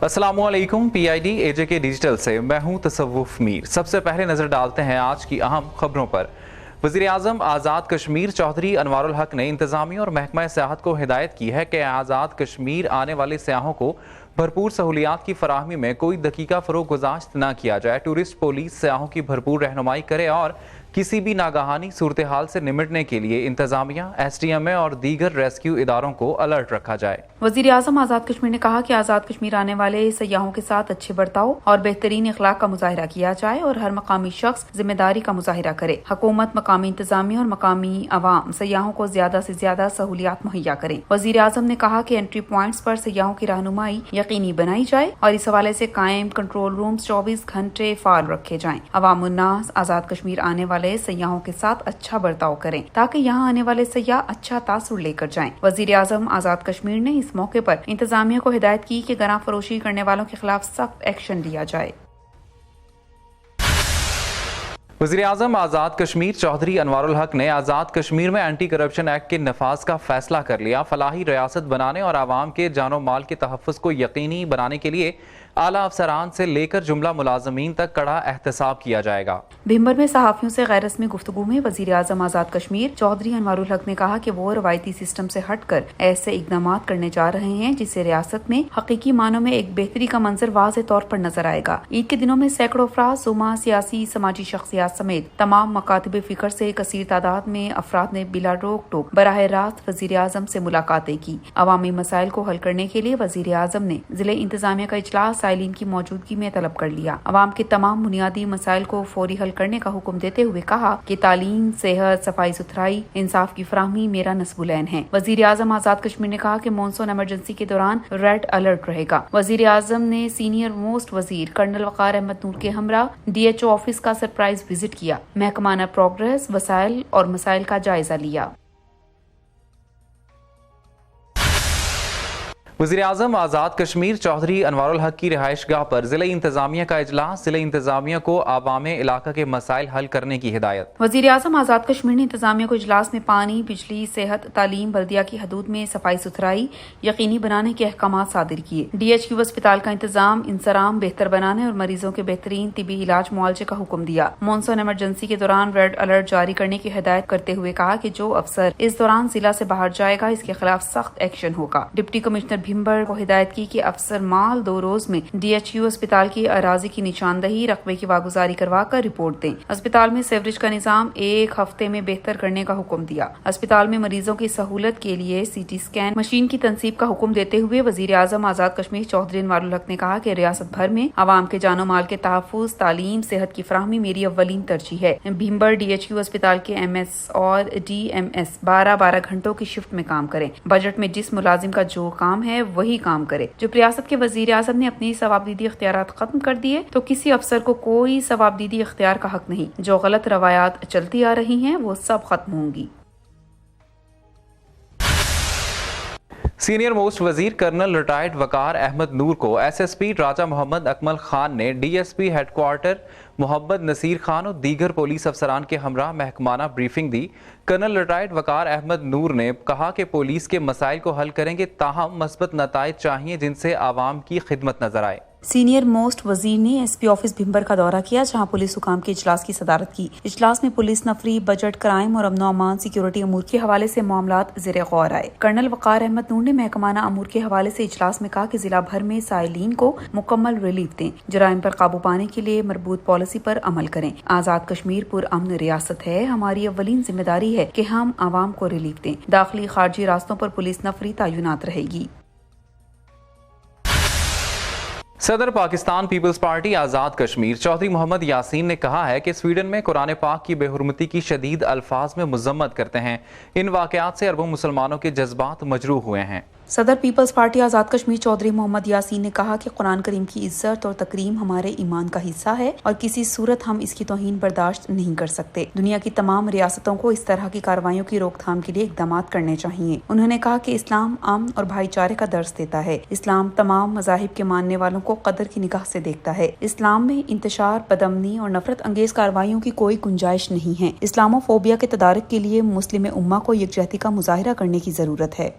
अस्सलामुअलैकुम, PID AJK digital से मैं हूं तसव्वुफ मीर। सबसे पहले नजर डालते हैं आज की अहम खबरों पर। वज़ीर आज़म आज़ाद कश्मीर चौधरी अनवारुल हक ने इंतज़ामिया और महकमा सियाहत को हिदायत की है कि आज़ाद कश्मीर आने वाले सयाहों को भरपूर सहूलियात की फराहमी में कोई दकीका फ़रोग़ गुज़ाश्त न किया जाए। टूरिस्ट पुलिस सयाहों की भरपूर रहनुमाई करे और किसी भी नागहानी सूरत हाल से निमटने के लिए इंतजामिया, SDMA और दीगर रेस्क्यू इदारों को अलर्ट रखा जाए। वज़ीर आज़म आज़ाद कश्मीर ने कहा कि आज़ाद कश्मीर आने वाले सयाहों के साथ अच्छे बर्ताव और बेहतरीन अखलाक का मुजाहिरा किया जाए और हर मकामी शख्स जिम्मेदारी का मुजाहिरा करे। हुकूमत, मकामी इंतजामिया और मकामी अवाम सयाहों को ज्यादा से ज्यादा सहूलियात मुहैया करें। वज़ीर आज़म ने कहा कि एंट्री पॉइंट्स पर सयाहों की रहनुमाई यकीनी बनाई जाए और इस हवाले से कायम कंट्रोल रूम्स 24 घंटे फाल रखे जाएं। अवाम उन्नास आज़ाद कश्मीर आने वाले सयाहों के साथ अच्छा बर्ताव करें ताकि यहाँ आने वाले सयाह अच्छा तासुर लेकर जाएं। वज़ीर आज़म आज़ाद कश्मीर ने इस मौके पर इंतजामिया को हिदायत की कि गरां फरोशी करने वालों के खिलाफ सख्त एक्शन लिया जाए। वज़ीर आज़म आज़ाद कश्मीर चौधरी अनवारुल हक ने आज़ाद कश्मीर में एंटी करप्शन एक्ट के नफाज का फैसला कर लिया। फलाही रियासत बनाने और आवाम के जानो माल के तहफ़्फ़ुज़ को यकीनी बनाने के लिए आला अफसरान से लेकर जुमला मुलाजमीन तक कड़ा एहतसाब किया जाएगा। भिम्बर में सहाफ़ियों से गैर रस्मी गुफ्तगू में वज़ीर आज़म आज़ाद कश्मीर चौधरी अनवारुल हक ने कहा कि वो रवायती सिस्टम से हटकर ऐसे इक़दाम करने जा रहे हैं जिससे रियासत में हकीकी मानों में एक बेहतरी का मंजर वाज़े तौर पर नजर आएगा। ईद के दिनों में सैकड़ों अफराद, जुमा, सियासी समाजी शख्सियात समेत तमाम मकातब फ़िक्र से कसीर तादाद में अफराद ने बिला रोक टोक बराह रास्त वज़ीर आज़म से मुलाकातें की। अवामी मसाइल को हल करने के लिए वज़ीर आज़म ने ज़िले इंतजामिया का इजलास साइलिन की मौजूदगी में तलब कर लिया। अवाम के तमाम बुनियादी मसाइल को फौरी हल करने का हुक्म देते हुए कहा कि तालीम, सेहत, सफाई सुथराई, इंसाफ की फराहमी मेरा नस्बुलैन है। वज़ीर आज़म आज़ाद कश्मीर ने कहा कि मॉनसून इमरजेंसी के दौरान रेड अलर्ट रहेगा। वज़ीर आज़म ने सीनियर मोस्ट वज़ीर कर्नल वक़ार अहमद नूर के हमरा DHO ऑफिस का सरप्राइज विजिट किया। महकमाना प्रोग्रेस, वसाइल और मसाइल का जायजा लिया। वज़ीर आज़म आज़ाद कश्मीर चौधरी अनवारुल हक की रिहाइश गाह पर ज़िले इंतजामिया का इजलास। ज़िले इंतजामिया को आवामे इलाका के मसाइल हल करने की हिदायत। वज़ीर आज़म आज़ाद कश्मीर ने इंतजामिया को इजलास में पानी, बिजली, सेहत, तालीम, बल्दिया की हदूद में सफाई सुथराई यकीनी बनाने के अहकाम सादिर किए। DHQ अस्पताल का इंतजाम इंसराम बेहतर बनाने और मरीजों के बेहतरीन तिबी इलाज मुआवजे का हुक्म दिया। मॉनसून इमरजेंसी के दौरान रेड अलर्ट जारी करने की हिदायत करते हुए कहा कि जो अफसर इस दौरान जिला से बाहर जाएगा इसके खिलाफ सख्त एक्शन होगा। डिप्टी कमिश्नर भिम्बर को हिदायत की कि अफसर माल 2 रोज में DHQ अस्पताल की अराजी की निशानदही, रकबे की वागुजारी करवा कर रिपोर्ट दें। अस्पताल में सीवरेज का निजाम 1 हफ्ते में बेहतर करने का हुक्म दिया। अस्पताल में मरीजों की सहूलत के लिए CT स्कैन मशीन की तनसीब का हुक्म देते हुए वज़ीर आज़म आज़ाद कश्मीर चौधरी अनवारुल हक ने कहा कि रियासत भर में आवाम के जानो माल के तहफ़्फ़ुज़, तालीम, सेहत की फराहमी मेरी अव्वलीन तरजीह है। भिम्बर DHQ अस्पताल के MS और DMS 12-12 घंटों की शिफ्ट में काम करें। बजट में जिस मुलाजिम का जो काम है वही काम करे। जब रियासत के वज़ीर आज़म ने अपनी सवाबदीदी इख्तियारात खत्म कर दिए तो किसी अफसर को कोई सवाबदीदी इख्तियार का हक नहीं। जो गलत रवायात चलती आ रही हैं वो सब खत्म होंगी। सीनियर मोस्ट वजीर कर्नल रिटायर्ड वकार अहमद नूर को SSP राजा मोहम्मद अकमल खान ने DSP हेडक्वार्टर मोहम्मद नसीर खान और दीगर पुलिस अफसरान के हमरा महकमाना ब्रीफिंग दी। कर्नल रिटायर्ड वकार अहमद नूर ने कहा कि पुलिस के मसाइल को हल करेंगे, ताहम मस्बत नताइज चाहिए जिनसे आवाम की खिदमत नजर आए। सीनियर मोस्ट वजीर ने SP ऑफिस भिम्बर का दौरा किया जहां पुलिस हुकाम के इजलास की सदारत की। इजलास में पुलिस नफरी, बजट, क्राइम और अमनो अमान, सिक्योरिटी अमूर के हवाले से मामलात ज़ेरे गौर आए। कर्नल वकार अहमद नूर ने महकमाना अमूर के हवाले से इजलास में कहा कि जिला भर में साइलिन को मुकम्मल रिलीफ दें, जराइम पर काबू पाने के लिए मरबूत पॉलिसी पर अमल करें। आज़ाद कश्मीर पुरअमन रियासत है, हमारी अव्वलीन जिम्मेदारी है कि हम आवाम को रिलीफ दें। दाखिली खारजी रास्तों पर पुलिस नफरी तैनात रहेगी। सदर पाकिस्तान पीपल्स पार्टी आज़ाद कश्मीर चौधरी मोहम्मद यासीन ने कहा है कि स्वीडन में कुरान पाक की बेहुरमती की शदीद अल्फाज में मजम्मत करते हैं। इन वाकयात से अरबों मुसलमानों के जज्बात मजरूह हुए हैं। صدر پیپلز پارٹی آزاد کشمیر چودھری محمد یاسین نے کہا کہ قرآن کریم کی عزت اور تکریم ہمارے ایمان کا حصہ ہے اور کسی صورت ہم اس کی توہین برداشت نہیں کر سکتے۔ دنیا کی تمام ریاستوں کو اس طرح کی کارروائیوں کی روک تھام کے لیے اقدامات کرنے چاہیے۔ انہوں نے کہا کہ اسلام امن اور بھائی چارے کا درس دیتا ہے۔ اسلام تمام مذاہب کے ماننے والوں کو قدر کی نگاہ سے دیکھتا ہے۔ اسلام میں انتشار، بدامنی اور نفرت انگیز کارروائیوں کی کوئی گنجائش نہیں ہے۔ اسلامو فوبیا کے تدارک کے لیے مسلم امہ کو یکجہتی کا مظاہرہ کرنے کی ضرورت ہے۔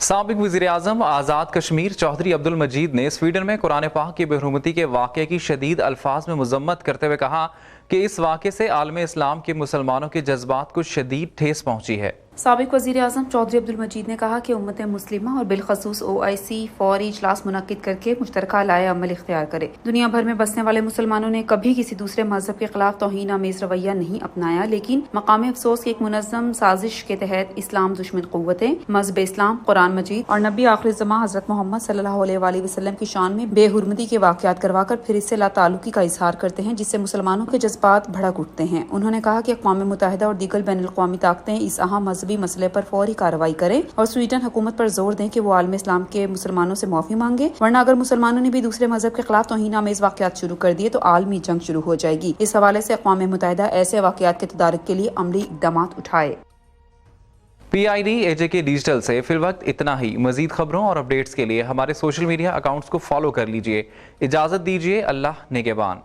سابق وزیر اعظم آزاد کشمیر چودھری عبد المجید نے سویڈن میں قرآن پاک کی بے حرمتی کے واقعے کی شدید الفاظ میں مذمت کرتے ہوئے کہا کہ اس واقعے سے عالم اسلام کے مسلمانوں کے جذبات کو شدید ٹھیس پہنچی ہے۔ سابق وزیر اعظم چودھری عبد المجید نے کہا کہ امت مسلمہ اور بالخصوص OIC فوری اجلاس منعقد کر کے مشترکہ لائے عمل اختیار کرے۔ دنیا بھر میں بسنے والے مسلمانوں نے کبھی کسی دوسرے مذہب کے خلاف توہین آمیز رویہ نہیں اپنایا، لیکن مقام افسوس کی ایک منظم سازش کے تحت اسلام دشمن قوتیں مذہب اسلام، قرآن مجید اور نبی آخر الزماں حضرت محمد صلی اللہ علیہ وآلہ وسلم کی شان میں بے حرمتی کے واقعات کروا کر پھر اس سے لا تعلقی کا اظہار کرتے ہیں، جس سے مسلمانوں کے جذبات بھڑک اٹھتے ہیں۔ انہوں نے کہا کہ اقوام متحدہ اور دیگر بین الاقوامی طاقتیں اس اہم مذہبی مسئلے پر فوری کارروائی کریں اور سویڈن حکومت پر زور دیں کہ وہ عالم اسلام کے مسلمانوں سے معافی مانگے، ورنہ اگر مسلمانوں نے بھی دوسرے مذہب کے خلاف توہین آمیز واقعات شروع کر دیے تو عالمی جنگ شروع ہو جائے گی۔ اس حوالے سے اقوام متحدہ ایسے واقعات کے تدارک کے لیے عملی اقدامات اٹھائے۔ PID AJK ڈیجیٹل سے فی الوقت اتنا ہی۔ مزید خبروں اور اپڈیٹس کے لیے ہمارے سوشل میڈیا اکاؤنٹس کو فالو کر لیجئے۔ اجازت دیجئے، اللہ نگہبان۔